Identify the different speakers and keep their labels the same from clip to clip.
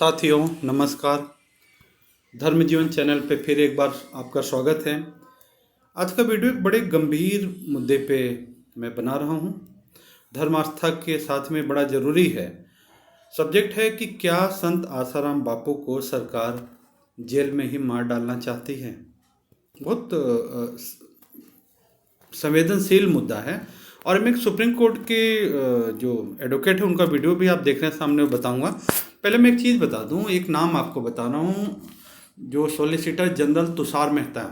Speaker 1: साथियों नमस्कार। धर्म जीवन चैनल पे फिर एक बार आपका स्वागत है। आज का वीडियो एक बड़े गंभीर मुद्दे पे मैं बना रहा हूँ। धर्म आस्था के साथ में बड़ा ज़रूरी है। सब्जेक्ट है कि क्या संत आसाराम बापू को सरकार जेल में ही मार डालना चाहती है। बहुत संवेदनशील मुद्दा है और मैं एक सुप्रीम कोर्ट के जो एडवोकेट है उनका वीडियो भी आप देख रहे हैं, सामने बताऊंगा। पहले मैं एक चीज़ बता दूं, एक नाम आपको बता रहा हूं। जो सॉलिसिटर जनरल तुषार मेहता,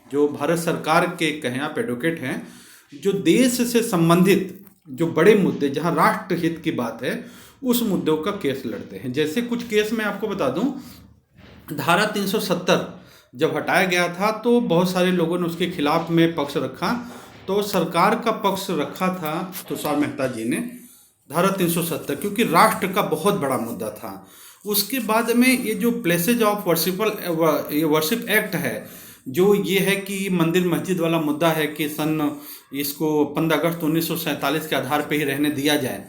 Speaker 1: जो भारत सरकार के कहें आप एडवोकेट हैं, जो देश से संबंधित जो बड़े मुद्दे जहां राष्ट्र हित की बात है उस मुद्दों का केस लड़ते हैं। जैसे कुछ केस मैं आपको बता दूं, धारा 370 जब हटाया गया था तो बहुत सारे लोगों ने उसके खिलाफ में पक्ष रखा। तो सरकार का पक्ष रखा था तुषार मेहता जी ने, धारा 370, क्योंकि राष्ट्र का बहुत बड़ा मुद्दा था। उसके बाद में ये जो प्लेसेज ऑफ वर्शिप एक्ट है, जो ये है कि मंदिर मस्जिद वाला मुद्दा है कि इसको 15 अगस्त 1947 के आधार पे ही रहने दिया जाए,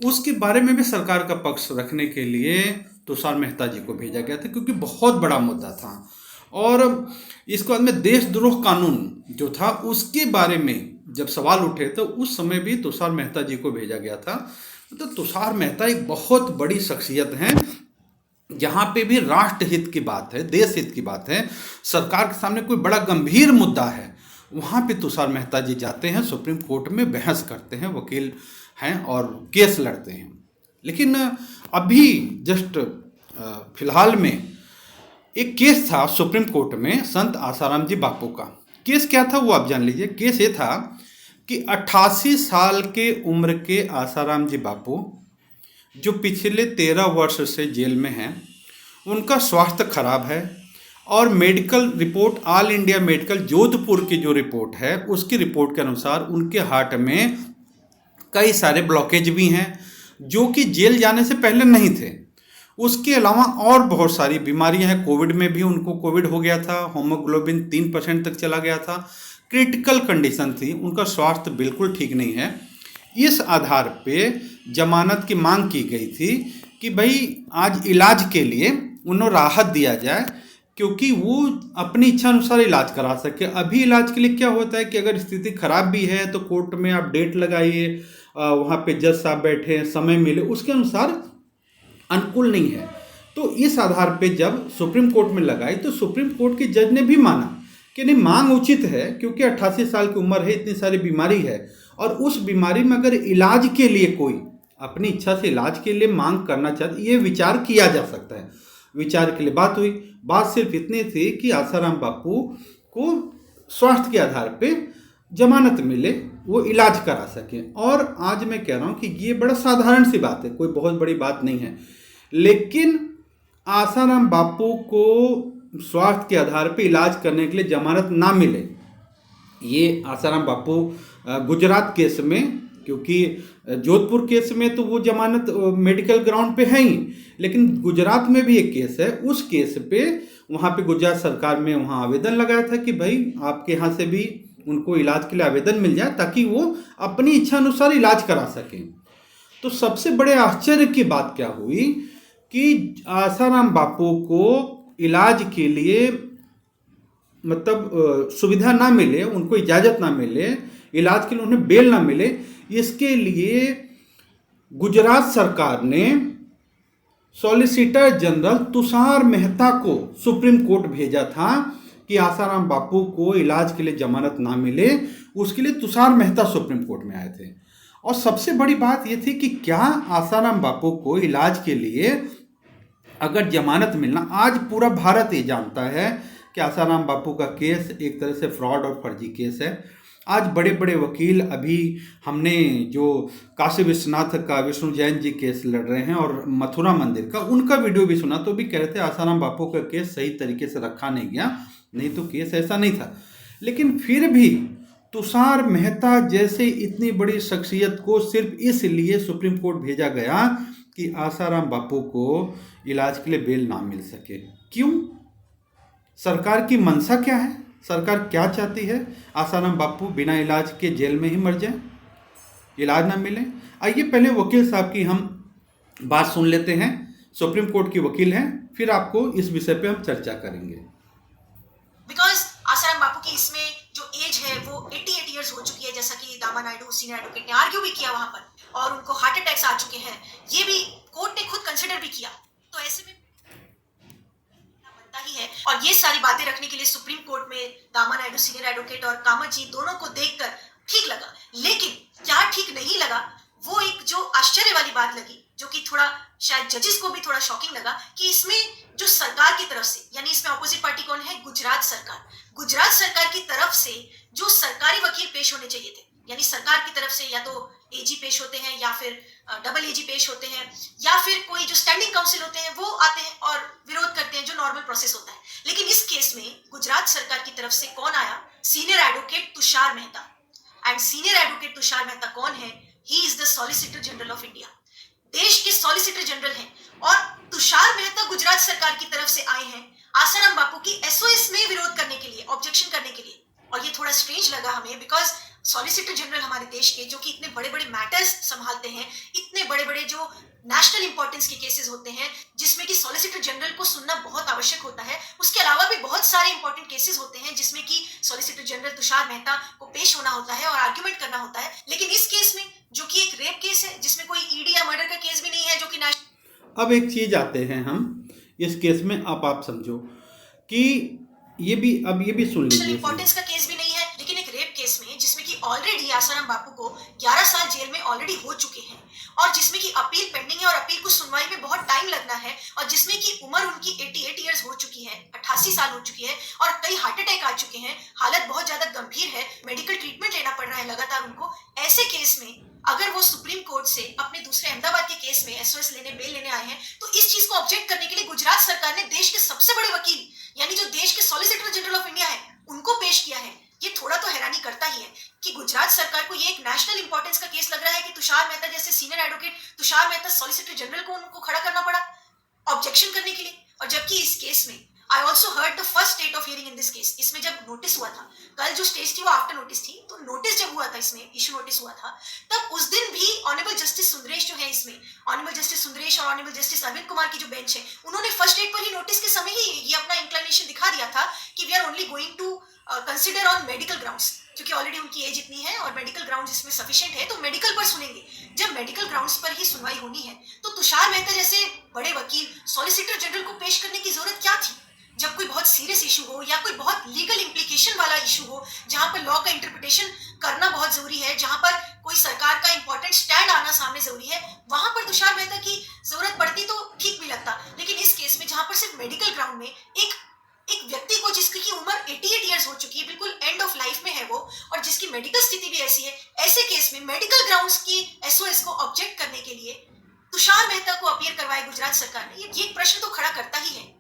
Speaker 1: उसके बारे में भी सरकार का पक्ष रखने के लिए तुषार मेहता जी को भेजा गया था, क्योंकि बहुत बड़ा मुद्दा था। और इसके बाद में देशद्रोह कानून जो था उसके बारे में जब सवाल उठे तो उस समय भी तुषार मेहता जी को भेजा गया था। तो तुषार मेहता एक बहुत बड़ी शख्सियत हैं, जहाँ पे भी राष्ट्र हित की बात है, देश हित की बात है, सरकार के सामने कोई बड़ा गंभीर मुद्दा है, वहाँ पे तुषार मेहता जी जाते हैं, सुप्रीम कोर्ट में बहस करते हैं, वकील हैं और केस लड़ते हैं। लेकिन अभी जस्ट फिलहाल में एक केस था सुप्रीम कोर्ट में संत आसाराम जी बापू का। केस क्या था वो आप जान लीजिए। केस ये था कि 88 साल के उम्र के आसाराम जी बापू, जो पिछले 13 वर्ष से जेल में हैं, उनका स्वास्थ्य खराब है और medical report, all India medical Jodhpur की जो रिपोर्ट है उसकी रिपोर्ट के अनुसार उनके हार्ट में कई सारे ब्लॉकेज भी हैं, जो कि जेल जाने से पहले नहीं थे। उसके अलावा और बहुत सारी बीमारियां हैं। कोविड में भी उनको कोविड हो गया था, हीमोग्लोबिन 3% तक चला गया था, क्रिटिकल कंडीशन थी, उनका स्वास्थ्य बिल्कुल ठीक नहीं है। इस आधार पे जमानत की मांग की गई थी कि भाई आज इलाज के लिए उन्हें राहत दिया जाए, क्योंकि वो अपनी इच्छा अनुसार इलाज करा सके। अभी इलाज के लिए क्या होता है कि अगर स्थिति खराब भी है तो कोर्ट में आप डेट लगाइए, वहाँ पे जज साहब बैठे, समय मिले, उसके अनुसार अनुकूल नहीं है। तो इस आधार पे जब सुप्रीम कोर्ट में लगाई तो सुप्रीम कोर्ट के जज ने भी माना कि नहीं, मांग उचित है, क्योंकि 88 साल की उम्र है, इतनी सारी बीमारी है, और उस बीमारी में अगर इलाज के लिए कोई अपनी इच्छा से इलाज के लिए मांग करना चाहते, ये विचार किया जा सकता है। विचार के लिए बात हुई। बात सिर्फ इतनी थी कि आसाराम बापू को स्वास्थ्य के आधार पे जमानत मिले, वो इलाज करा सकें। और आज मैं कह रहा हूँ कि ये बड़ा साधारण सी बात है, कोई बहुत बड़ी बात नहीं है। लेकिन आसाराम बापू को स्वास्थ्य के आधार पे इलाज करने के लिए जमानत ना मिले, ये आसाराम बापू गुजरात केस में, क्योंकि जोधपुर केस में तो वो जमानत मेडिकल ग्राउंड पे है ही, लेकिन गुजरात में भी एक केस है, उस केस पे वहाँ पे गुजरात सरकार में वहाँ आवेदन लगाया था कि भाई आपके यहाँ से भी उनको इलाज के लिए आवेदन मिल जाए, ताकि वो अपनी इच्छा अनुसार इलाज करा सकें। तो सबसे बड़े आश्चर्य की बात क्या हुई कि आसाराम बापू को इलाज के लिए मतलब सुविधा ना मिले, उनको इजाज़त ना मिले, इलाज के लिए उन्हें बेल ना मिले। इसके लिए गुजरात सरकार ने सॉलिसिटर जनरल तुषार मेहता को सुप्रीम कोर्ट भेजा था कि आसाराम बापू को इलाज के लिए जमानत ना मिले। उसके लिए तुषार मेहता सुप्रीम कोर्ट में आए थे। और सबसे बड़ी बात यह थी कि क्या आसाराम बापू को इलाज के लिए अगर जमानत मिलना, आज पूरा भारत ये जानता है कि आसाराम बापू का केस एक तरह से फ्रॉड और फर्जी केस है। आज बड़े बड़े वकील, अभी हमने जो काशी विश्वनाथ का विष्णु जैन जी केस लड़ रहे हैं और मथुरा मंदिर का, उनका वीडियो भी सुना, तो भी कह रहे थे आसाराम बापू का केस सही तरीके से रखा नहीं गया, नहीं तो केस ऐसा नहीं था। लेकिन फिर भी तुषार मेहता जैसे इतनी बड़ी शख्सियत को सिर्फ इसलिए सुप्रीम कोर्ट भेजा गया कि आसाराम बापू को इलाज के लिए बेल ना मिल सके। क्यों? सरकार की मंशा क्या है? सरकार क्या चाहती है? आसाराम बापू बिना इलाज के जेल में ही मर जाए, इलाज ना मिले? आइए पहले वकील साहब की हम बात सुन लेते हैं। सुप्रीम कोर्ट की वकील हैं, फिर आपको इस विषय पे हम चर्चा करेंगे।
Speaker 2: बिकॉज आसाराम बापू की इसमें जो एज है वो 88 ईयर्स हो चुकी है, जैसा कि दामा नायडू सीनियर एडवोकेट ने आर्ग्यू भी किया वहां पर, और उनको हार्ट अटैक्स आ चुके हैं, ये भी कोर्ट ने खुद कंसिडर भी किया। तो ऐसे में बनता ही है, और ये सारी बातें रखने के लिए सुप्रीम कोर्ट में दामा नायडू सीनियर एडवोकेट और कामत जी दोनों को देखकर ठीक लगा। लेकिन क्या ठीक नहीं लगा, वो एक जो आश्चर्य वाली बात लगी, जो कि थोड़ा शायद जजेस को भी थोड़ा शॉकिंग लगा, कि इसमें जो सरकार की तरफ से, यानी इसमें ऑपोजिट पार्टी कौन है, गुजरात सरकार, गुजरात सरकार की तरफ से जो सरकारी वकील पेश होने चाहिए थे, यानी सरकार की तरफ से या तो एजी पेश होते हैं, या फिर डबल एजी पेश होते हैं, या फिर कोई जो स्टैंडिंग काउंसिल होते हैं वो आते हैं और विरोध करते हैं, जो नॉर्मल प्रोसेस होता है। लेकिन इस केस में गुजरात सरकार की तरफ से कौन आया, senior advocate Tushar Mehta. And senior advocate Tushar Mehta कौन है, he is the solicitor general of India, देश के सॉलिसिटर जनरल हैं। और तुषार मेहता गुजरात सरकार की तरफ से आए हैं आसाराम बापू की एसओएस में विरोध करने के लिए, ऑब्जेक्शन करने के लिए। और ये थोड़ा स्ट्रेंज लगा हमें, बिकॉज सॉलिसिटर जनरल हमारे देश के, जो कि इतने बड़े बड़े मैटर्स संभालते हैं, इतने बड़े बड़े जो नेशनल इंपॉर्टेंस के केसेस होते हैं, जिसमें कि सॉलिसिटर जनरल को सुनना बहुत आवश्यक होता है। उसके अलावा भी बहुत सारे इंपॉर्टेंट केसेस होते हैं जिसमें कि सॉलिसिटर जनरल तुषार मेहता को पेश होना होता है और आर्ग्यूमेंट करना होता है। लेकिन इस केस में, जो कि एक रेप केस है, जिसमें कोई ईडी या मर्डर का केस भी नहीं है, जो कि
Speaker 1: अब एक चीज आते हैं हम इस केस में, आप समझो कि ये भी सुन लीजिए,
Speaker 2: इंपॉर्टेंस का केस भी नहीं है, लेकिन एक रेप केस में, जिसमें कि ऑलरेडी आसाराम बापू को 11 साल जेल में ऑलरेडी हो चुके हैं, और जिसमें कि अपील पेंडिंग है, और अपील को सुनवाई में बहुत टाइम लगना है, और जिसमें कि उम्र उनकी 88 ईयर्स हो चुकी है, 88 साल हो चुकी है, और कई हार्ट अटैक आ चुके हैं, हालत बहुत ज्यादा गंभीर है, मेडिकल ट्रीटमेंट लेना पड़ रहा है लगातार उनको। ऐसे केस में अगर वो सुप्रीम कोर्ट से अपने दूसरे अहमदाबाद के केस में एसओएस लेने, बेल लेने आए हैं, तो इस चीज को ऑब्जेक्ट करने के लिए गुजरात सरकार ने देश के सबसे बड़े वकील, यानी जो देश के सॉलिसिटर जनरल ऑफ इंडिया है, उनको पेश किया है। ये थोड़ा तो हैरानी करता ही है कि गुजरात सरकार को ये एक नेशनल इंपॉर्टेंस का केस लग रहा है कि तुषार मेहता जैसे senior advocate, Tushar Mehta solicitor general को उनको खड़ा करना पड़ा ऑब्जेक्शन करने के लिए। और जबकि इस केस में I also heard the first date of hearing in this case, इसमें जब नोटिस हुआ था, कल जो स्टेज थी वो आफ्टर नोटिस थी, तो नोटिस जब हुआ था, इसमें इशू नोटिस हुआ था, तब उस दिन भी ऑनरेबल जस्टिस सुंदरेश जो है, इसमें ऑनरेबल जस्टिस सुंदरेश और ऑनरेबल जस्टिस अरविंद कुमार की जो बेंच है, उन्होंने फर्स्ट डेट पर ही नोटिस के समय ही ये अपना इंक्लिनेशन दिखा दिया था कि we are only going to consider on medical grounds, क्योंकि ऑलरेडी उनकी एज इतनी है और मेडिकल ग्राउंड्स इसमें सफिशिएंट है, तो मेडिकल पर सुनेंगे। जब मेडिकल ग्राउंड्स पर ही सुनवाई होनी है, तो तुषार मेहता जैसे बड़े वकील सॉलिसिटर जनरल को पेश करने की जरूरत क्या थी, जब कोई बहुत सीरियस इशू हो या कोई बहुत लीगल इम्प्लीकेशन वाला इशू हो, जहां पर लॉ का इंटरप्रिटेशन करना बहुत जरूरी है, जहां पर कोई सरकार का इंपॉर्टेंट स्टैंड आना सामने जरूरी है, वहां पर तुषार मेहता की जरूरत पड़ती तो ठीक भी लगता। लेकिन इस केस में, जहां पर सिर्फ मेडिकल ग्राउंड में एक व्यक्ति को, जिसकी उम्र 88 ईयर्स हो चुकी है, बिल्कुल एंड ऑफ लाइफ में है वो, और जिसकी मेडिकल स्थिति भी ऐसी है, ऐसे केस में मेडिकल ग्राउंड्स की एसओएस को ऑब्जेक्ट करने के लिए तुषार मेहता को अपीयर करवाया गुजरात सरकार ने, ये एक प्रश्न तो खड़ा करता ही है।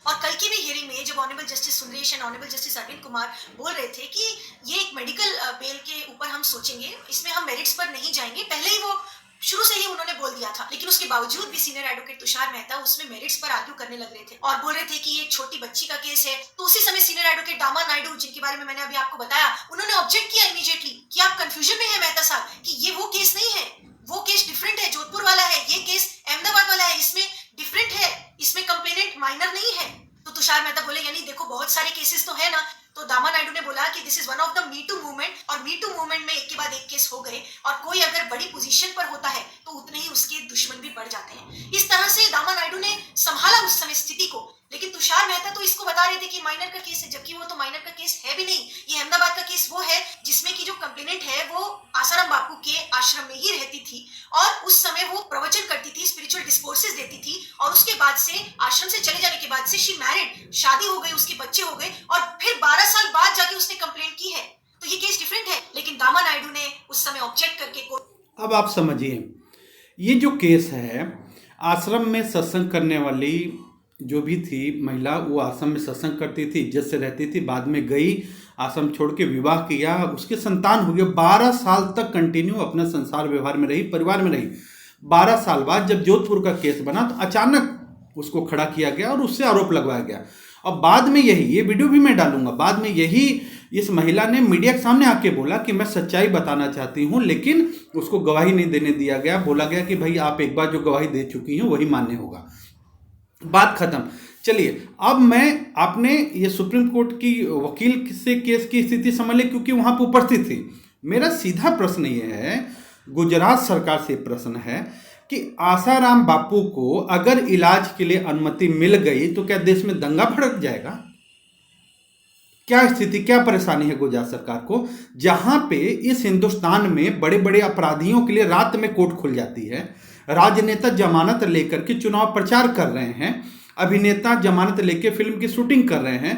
Speaker 2: और कल की भी हियरिंग में जब honourable justice Sundaresh and honourable justice Arvind Kumar बोल रहे थे कि ये एक मेडिकल बेल के ऊपर हम सोचेंगे, इसमें हम मेरिट्स पर नहीं जाएंगे, पहले ही वो शुरू से ही उन्होंने बोल दिया था, लेकिन उसके बावजूद भी सीनियर एडवोकेट तुषार मेहता उसमें मेरिट्स पर आर्ग्यू करने लग रहे थे और बोल रहे थे कि ये छोटी बच्ची का केस है। तो उसी समय सीनियर एडवोकेट दामा नायडू, जिनके बारे में मैंने अभी आपको बताया, उन्होंने ऑब्जेक्ट किया इमीडिएटली कि आप कंफ्यूजन में है मेहता साहब, कि ये वो केस नहीं है, वो केस डिफरेंट है, जोधपुर वाला है, ये केस अहमदाबाद वाला है, इसमें डिफरेंट है, इसमें कंप्लेनेंट माइनर नहीं है। तो तुषार मेहता बोले, यानी देखो बहुत सारे केसेस तो है ना। तो दामा नायडू ने बोला कि this is one of the me too movement, और मी टू मूवमेंट में एक के बाद एक केस हो गए, और कोई अगर बड़ी पोजीशन पर होता है तो उतने ही उसके दुश्मन भी बढ़ जाते हैं। इस तरह से दामा नायडू ने संभाला उस समय स्थिति को। लेकिन तुषार मेहता तो इसको बता रहे थे कि माइनर का केस है, जबकि वो तो माइनर का केस है भी नहीं। ये अहमदाबाद का केस वो है जिसमें की जो कंप्लेनेंट है वो आसाराम बापू के आश्रम में ही रहती थी, और उस समय वो प्रवचन करती थी, स्पिरिचुअल डिस्कोर्सेस देती थी, और उसके बाद से आश्रम से चले जाने के बाद से शी मैरिड, शादी हो गई, उसके बच्चे हो गए, और फिर 12 साल बाद जाके उसने कंप्लेंट की है। तो ये केस डिफरेंट है। लेकिन दामा नायडू ने उस समय ऑब्जेक्ट करके
Speaker 1: अब आप समझिए, ये जो केस है, आश्रम में सत्संग करने वाली जो भी थी महिला, वो आश्रम में सत्संग करती थी, इज्जत से रहती थी, बाद में गई, आश्रम छोड़ के विवाह किया, उसके संतान हो गया, 12 साल तक कंटिन्यू अपने संसार व्यवहार में रही, परिवार में रही। 12 साल बाद जब जोधपुर का केस बना तो अचानक उसको खड़ा किया गया और उससे आरोप लगवाया गया। और बाद में यही, ये वीडियो भी मैं डालूंगा, बाद में यही इस महिला ने मीडिया के सामने आके बोला कि मैं सच्चाई बताना चाहती हूं, लेकिन उसको गवाही नहीं देने दिया गया। बोला गया कि भाई आप एक बार जो गवाही दे चुकी हैं वही मान्य होगा, बात खत्म। चलिए अब मैं आपने ये सुप्रीम कोर्ट की वकील से केस की स्थिति समझ ली, क्योंकि वहां पर उपस्थित थी। मेरा सीधा प्रश्न ये है, गुजरात सरकार से प्रश्न है कि आसाराम बापू को अगर इलाज के लिए अनुमति मिल गई तो क्या देश में दंगा भड़क जाएगा? क्या स्थिति, क्या परेशानी है गुजरात सरकार को, जहां पे इस हिंदुस्तान में बड़े बड़े अपराधियों के लिए रात में कोर्ट खुल जाती है, राजनेता जमानत लेकर के चुनाव प्रचार कर रहे हैं, अभिनेता जमानत लेकर फिल्म की शूटिंग कर रहे हैं,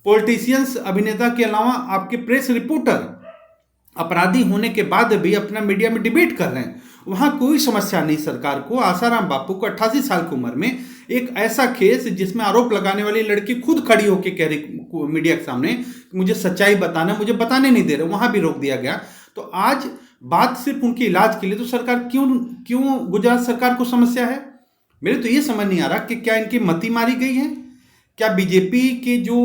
Speaker 1: पॉलिटिशियंस अभिनेता के अलावा आपके प्रेस रिपोर्टर अपराधी होने के बाद भी अपना मीडिया में डिबेट कर रहे हैं। वहां कोई समस्या नहीं सरकार को। आसाराम बापू को 88 साल की उम्र में एक ऐसा केस जिसमें आरोप लगाने वाली लड़की खुद खड़ी होकर कह रही मीडिया के सामने मुझे सच्चाई बताना, मुझे बताने नहीं दे रहे, वहां भी रोक दिया गया। तो आज बात सिर्फ उनके इलाज के लिए, तो सरकार क्यों गुजरात सरकार को समस्या है? मेरे तो ये समझ नहीं आ रहा कि क्या इनकी मति मारी गई है, क्या बीजेपी के जो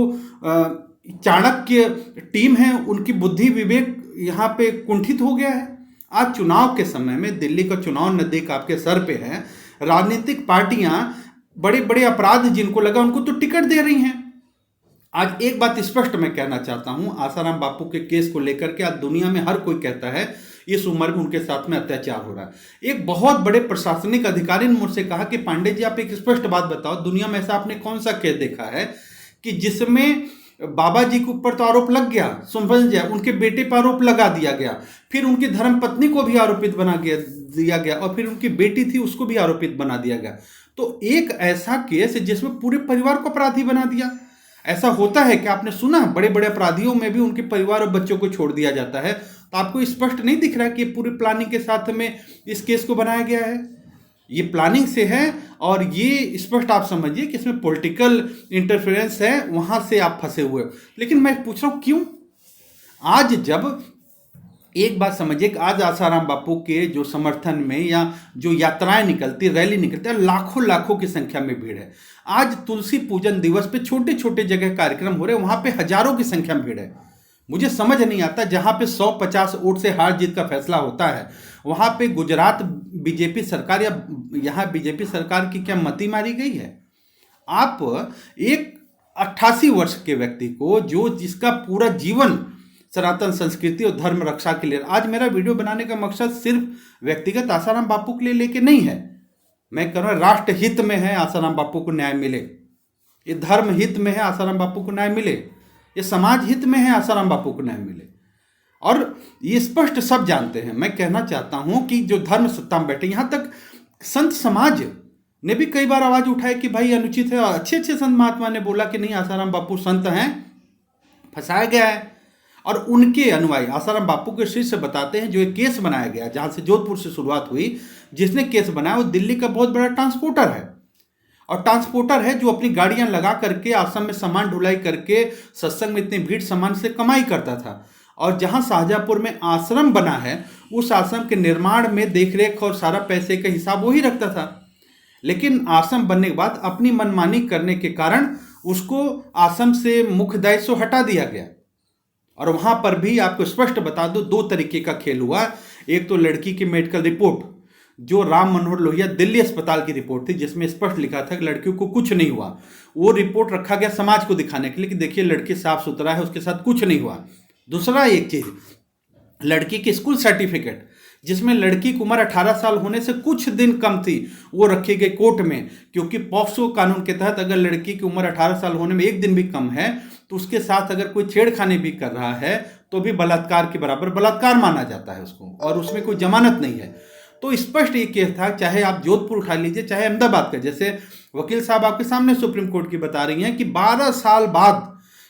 Speaker 1: चाणक्य टीम है उनकी बुद्धि विवेक यहाँ पे कुंठित हो गया है? आज चुनाव के समय में दिल्ली का चुनाव नजदीक आपके सर पे है, राजनीतिक पार्टियां बड़े बड़े अपराध जिनको लगा उनको तो टिकट दे रही हैं। आज एक बात स्पष्ट मैं कहना चाहता हूं, आसाराम बापू के केस को लेकर के आज दुनिया में हर कोई कहता है इस उम्र में उनके साथ में अत्याचार हो रहा है। एक बहुत बड़े प्रशासनिक अधिकारी ने मुझसे कहा कि पांडे जी आप एक स्पष्ट बात बताओ, दुनिया में ऐसा आपने कौन सा केस देखा है कि जिसमें बाबा जी के ऊपर तो आरोप लग गया, समझ जाए, उनके बेटे पर आरोप लगा दिया गया, फिर उनकी धर्म पत्नी को भी आरोपित बना दिया गया, और फिर उनकी बेटी थी उसको भी आरोपित बना दिया गया। तो एक ऐसा केस जिसमें पूरे परिवार को अपराधी बना दिया। ऐसा होता है कि आपने सुना बड़े बड़े अपराधियों में भी उनके परिवार और बच्चों को छोड़ दिया जाता है। तो आपको स्पष्ट नहीं दिख रहा कि पूरी प्लानिंग के साथ में इस केस को बनाया गया है? ये प्लानिंग से है, और ये स्पष्ट आप समझिए कि इसमें पॉलिटिकल इंटरफेरेंस है, वहां से आप फंसे हुए। लेकिन मैं पूछ रहा हूं क्यों? आज जब एक बात समझिए कि आज आसाराम बापू के जो समर्थन में या जो यात्राएं निकलती, रैली निकलती है, लाखों लाखों की संख्या में भीड़ है। आज तुलसी पूजन दिवस पे छोटे छोटे जगह कार्यक्रम हो रहे हैं, वहां पे हजारों की संख्या में भीड़ है। मुझे समझ नहीं आता, जहां पे 150 वोट से हार जीत का फैसला होता है, वहां पे गुजरात बीजेपी सरकार या यहां बीजेपी सरकार की क्या मति मारी गई है? आप एक 88 वर्ष के व्यक्ति को, जो जिसका पूरा जीवन सनातन संस्कृति और धर्म रक्षा के लिए, आज मेरा वीडियो बनाने का मकसद सिर्फ व्यक्तिगत आसाराम बापू के लिए लेके नहीं है। मैं कह रहा हूं राष्ट्र हित में है आसाराम बापू को न्याय मिले, ये धर्म हित में है आसाराम बापू को न्याय मिले, ये समाज हित में है आसाराम बापू को न्याय मिले। और ये स्पष्ट सब जानते हैं। मैं कहना चाहता हूं कि जो धर्म सत्ता में बैठे, यहां तक संत समाज ने भी कई बार आवाज उठाई कि भाई अनुचित है, और अच्छे अच्छे संत महात्मा ने बोला कि नहीं आसाराम बापू संत हैं, फंसाया गया है। और उनके अनुयायी आसाराम बापू के शिष्य बताते हैं जो एक केस बनाया गया, जहां से जोधपुर से शुरुआत हुई, जिसने केस बनाया वो दिल्ली का बहुत बड़ा ट्रांसपोर्टर है, और ट्रांसपोर्टर है जो अपनी गाड़ियां लगा करके आश्रम में सामान ढुलाई करके सत्संग में इतनी भीड़ सामान से कमाई करता था। और जहां शाहजहांपुर में आश्रम बना है, उस आश्रम के निर्माण में देखरेख और सारा पैसे का हिसाब वही रखता था। लेकिन आश्रम बनने के बाद अपनी मनमानी करने के कारण उसको आश्रम से मुख्य दायित्व हटा दिया गया। और वहां पर भी आपको स्पष्ट बता दो, दो तरीके का खेल हुआ। एक तो लड़की की मेडिकल रिपोर्ट, जो राम मनोहर लोहिया दिल्ली अस्पताल की रिपोर्ट थी, जिसमें स्पष्ट लिखा था कि लड़कियों को कुछ नहीं हुआ। वो रिपोर्ट रखा गया समाज को दिखाने के लिए कि देखिए लड़की साफ सुथरा है, उसके साथ कुछ नहीं हुआ। दूसरा एक चीज, लड़की की स्कूल सर्टिफिकेट, जिसमें लड़की की उम्र 18 साल होने से कुछ दिन कम थी, वो रखी गई कोर्ट में, क्योंकि पॉक्सो कानून के तहत अगर लड़की की उम्र 18 साल होने में एक दिन भी कम है तो उसके साथ अगर कोई छेड़खानी भी कर रहा है तो भी बलात्कार के बराबर बलात्कार माना जाता है उसको, और उसमें कोई जमानत नहीं है। तो स्पष्ट ये केस था, चाहे आप जोधपुर उठा लीजिए चाहे अहमदाबाद का, जैसे वकील साहब आपके सामने सुप्रीम कोर्ट की बता रही हैं कि 12 साल बाद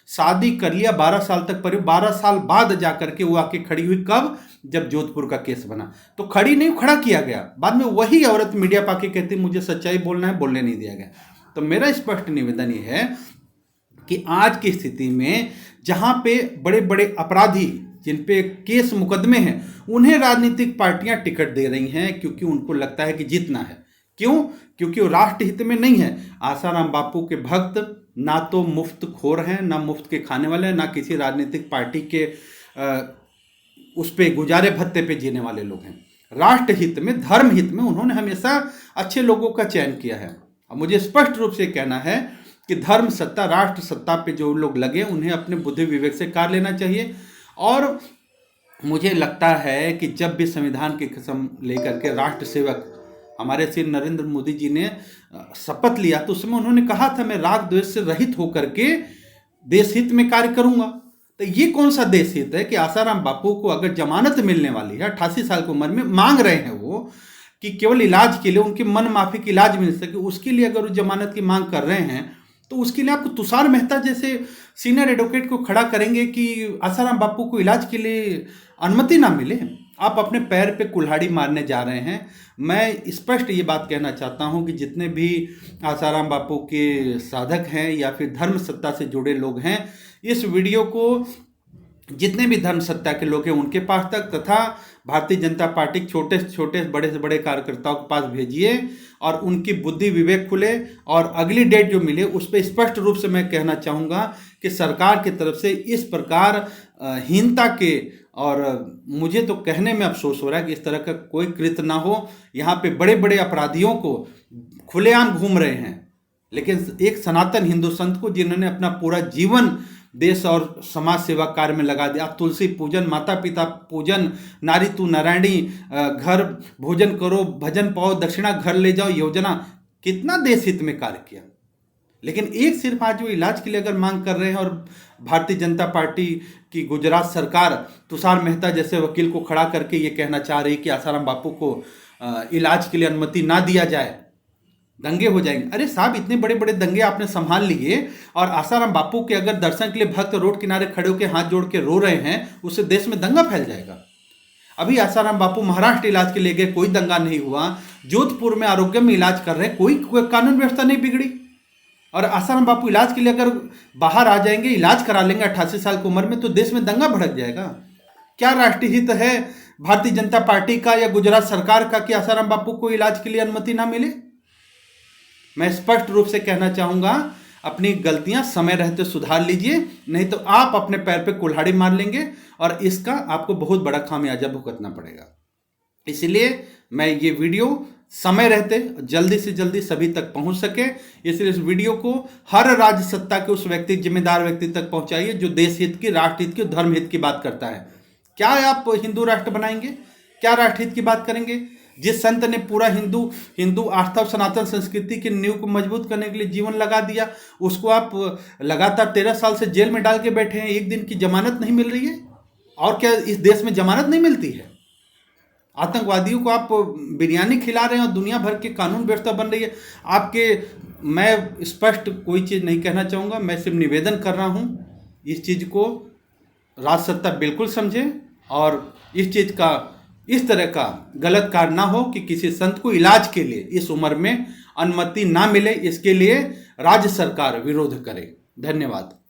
Speaker 1: शादी कर लिया, 12 साल तक परी, 12 साल बाद जाकर के वो आके खड़ी हुई। कब? जब जोधपुर का केस बना। तो खड़ी नहीं, खड़ा किया गया। बाद में वही औरत मीडिया पाके कहती मुझे सच्चाई बोलना है, बोलने नहीं दिया गया। तो मेरा स्पष्ट निवेदन ये है कि आज की स्थिति में जहां पे बड़े बड़े अपराधी जिन पे केस मुकदमे हैं, उन्हें राजनीतिक पार्टियां टिकट दे रही हैं, क्योंकि उनको लगता है कि जीतना है। क्यों? क्योंकि वो राष्ट्र हित में नहीं है। आसाराम बापू के भक्त ना तो मुफ्त खोर हैं, ना मुफ्त के खाने वाले हैं, ना किसी राजनीतिक पार्टी के उस पे गुजारे भत्ते पे जीने वाले लोग हैं। राष्ट्र हित में, धर्म हित में उन्होंने हमेशा अच्छे लोगों का चयन किया है। अब मुझे स्पष्ट रूप से कहना है कि धर्म सत्ता, राष्ट्र सत्ता पे जो लोग लगे उन्हें अपने बुद्धि विवेक से कार्य लेना चाहिए। और मुझे लगता है कि जब भी संविधान की कसम लेकर के राष्ट्र सेवक हमारे श्री नरेंद्र मोदी जी ने शपथ लिया तो उसमें उन्होंने कहा था मैं राग द्वेष से रहित होकर के देश हित में कार्य करूंगा। तो ये कौन सा देश हित है कि आसाराम बापू को अगर जमानत मिलने वाली है, 88 साल की उम्र में मांग रहे हैं वो कि केवल इलाज के लिए उनके मन माफिक इलाज मिल सके, उसके लिए अगर वो जमानत की मांग कर रहे हैं तो उसके लिए आपको तुषार मेहता जैसे सीनियर एडवोकेट को खड़ा करेंगे कि आसाराम बापू को इलाज के लिए अनुमति ना मिले। आप अपने पैर पे कुल्हाड़ी मारने जा रहे हैं। मैं स्पष्ट ये बात कहना चाहता हूँ कि जितने भी आसाराम बापू के साधक हैं या फिर धर्म सत्ता से जुड़े लोग हैं, इस वीडियो को जितने भी धर्म सत्ता के लोग हैं उनके पास तक तथा भारतीय जनता पार्टी छोटे से छोटे, बड़े से बड़े कार्यकर्ताओं के पास भेजिए और उनकी बुद्धि विवेक खुले। और अगली डेट जो मिले उस पर स्पष्ट रूप से मैं कहना चाहूँगा कि सरकार की तरफ से इस प्रकार हीनता के, और मुझे तो कहने में अफसोस हो रहा है कि इस तरह का कोई कृत्य ना हो। यहाँ पे बड़े बड़े अपराधियों को खुलेआम घूम रहे हैं, लेकिन एक सनातन हिंदू संत को जिन्होंने अपना पूरा जीवन देश और समाज सेवा कार्य में लगा दिया, तुलसी पूजन, माता पिता पूजन, नारी तू नारायणी, घर भोजन करो, भजन पाओ, दक्षिणा घर ले जाओ योजना, कितना देश हित में कार्य किया। लेकिन एक सिर्फ आज वो इलाज के लिए अगर मांग कर रहे हैं और भारतीय जनता पार्टी की गुजरात सरकार तुषार मेहता जैसे वकील को खड़ा करके ये कहना चाह रही कि आसाराम बापू को इलाज के लिए अनुमति ना दिया जाए, दंगे हो जाएंगे। अरे साहब, इतने बड़े बड़े दंगे आपने संभाल लिए और आसाराम बापू के अगर दर्शन के लिए भक्त रोड किनारे खड़े होकर हाथ जोड़ के रो रहे हैं, उससे देश में दंगा फैल जाएगा। अभी आसाराम बापू महाराष्ट्र इलाज के लिए गए, कोई दंगा नहीं हुआ। जोधपुर में आरोग्य में इलाज कर रहे हैं, कोई कानून व्यवस्था नहीं बिगड़ी। और आसाराम बापू इलाज के लिए अगर बाहर आ जाएंगे, इलाज करा लेंगे 88 साल की उम्र में, तो देश में दंगा भड़क जाएगा। क्या राष्ट्रीय हित है भारतीय जनता पार्टी का या गुजरात सरकार का कि आसाराम बापू को इलाज के लिए अनुमति ना मिले? मैं स्पष्ट रूप से कहना चाहूंगा, अपनी गलतियां समय रहते सुधार लीजिए, नहीं तो आप अपने पैर पे कुल्हाड़ी मार लेंगे और इसका आपको बहुत बड़ा खामियाजा भुगतना पड़ेगा। इसलिए मैं ये वीडियो समय रहते जल्दी से जल्दी सभी तक पहुंच सके, इसलिए इस वीडियो को हर राज्य सत्ता के उस व्यक्ति, जिम्मेदार व्यक्ति तक पहुंचाइए जो देश हित की, राष्ट्र हित की, धर्म हित की बात करता है। क्या आप हिंदू राष्ट्र बनाएंगे? क्या राष्ट्र हित की बात करेंगे? जिस संत ने पूरा हिंदू आस्था और सनातन संस्कृति की नींव को मजबूत करने के लिए जीवन लगा दिया, उसको आप लगातार 13 साल से जेल में डाल के बैठे हैं, एक दिन की जमानत नहीं मिल रही है। और क्या इस देश में जमानत नहीं मिलती है? आतंकवादियों को आप बिरयानी खिला रहे हैं और दुनिया भर के कानून व्यवस्था बन रही है आपके। मैं स्पष्ट कोई चीज़ नहीं कहना चाहूँगा, मैं सिर्फ निवेदन कर रहा हूँ, इस चीज़ को राज सत्ता बिल्कुल समझे और इस चीज़ का, इस तरह का गलत कार्य ना हो कि किसी संत को इलाज के लिए इस उम्र में अनुमति ना मिले, इसके लिए राज्य सरकार विरोध करे। धन्यवाद।